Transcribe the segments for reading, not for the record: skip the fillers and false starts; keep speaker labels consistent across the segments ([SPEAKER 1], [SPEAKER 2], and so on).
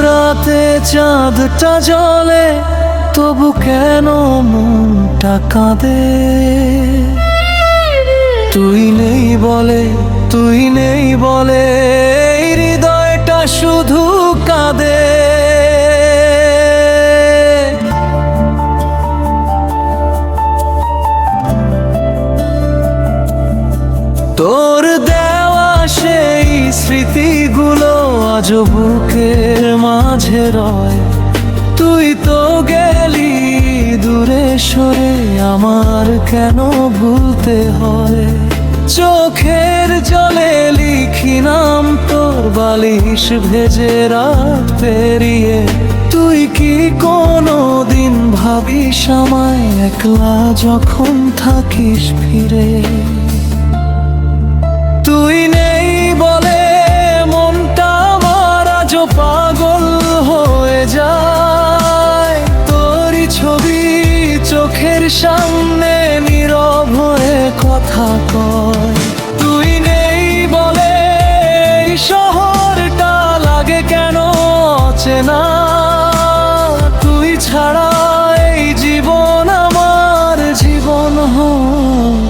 [SPEAKER 1] রাতে চাঁদটা জ্বলে, তবু কেন মনটা কাঁদে? তুই নেই বলে, তুই নেই বলে এই হৃদয়টা শুধু কাঁদে। তোর দেওয়া সেই স্মৃতিগুলো আজ বুকের মাঝে রয়। তুই তো গেলি দূরে সরে, আমার কেন ভুলতে হয়? চোখের জলে লিখি নাম তোর, বালিশ ভেজে রাত পেরিয়ে। তুই কি কোনো দিন ভাবিস আমায় একলা যখন থাকিস ফিরে? তুই নেই বলে মনটা আমার আজও পাগল হয়ে যায়। তোরই ছবি চোখের সামনে নীরব হয়ে কথা কয়। তুই নেই বলে এই শহরটা লাগে কেন অচেনা? তুই ছাড়া এই জীবন আমার জীবন হয়।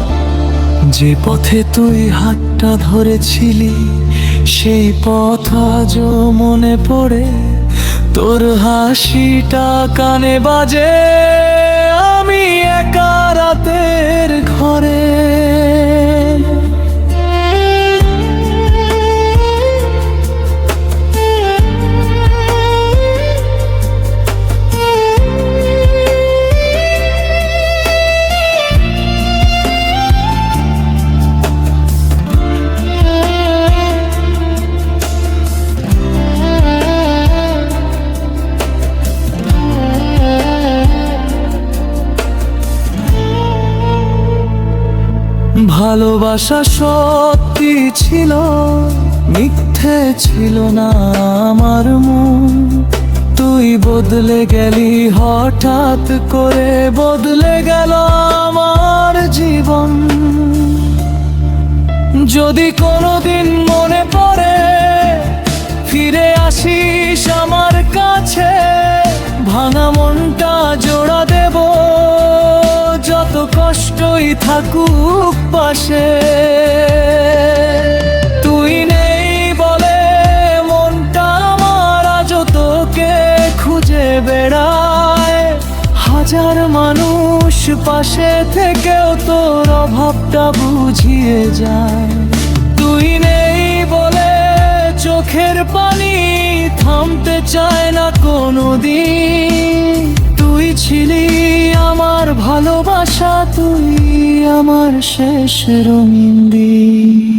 [SPEAKER 1] যে পথে তুই হাতটা ধরেছিলি, সেই পথ আজও মনে পড়ে। তোর হাসিটা কানে বাজে, আমি একা রাতের ঘরে। ভালোবাসা সত্যি ছিল, মিথ্যে ছিল না আমার মন। তুই বদলে গেলি হঠাৎ করে, বদলে গেল আমার জীবন। যদি কোনোদিন মনে পড়ে ফিরে আসিস আমার কাছে, ভাঙা মনটা জোড়া দেব, যত কষ্টই থাকুক পাশে। তুই নেই বলে মনটা আমার আজও তোকে খুঁজে বেড়ায়। হাজার মানুষ পাশে থেকেও তোর অভাবটা বুঝিয়ে যায়। তুই নেই বলে চোখের পানি থামতে চায় না কোনোদিন। তুই ছিলি আমার ভালোবাসা, তুই আমার শেষ রঙিন দিন।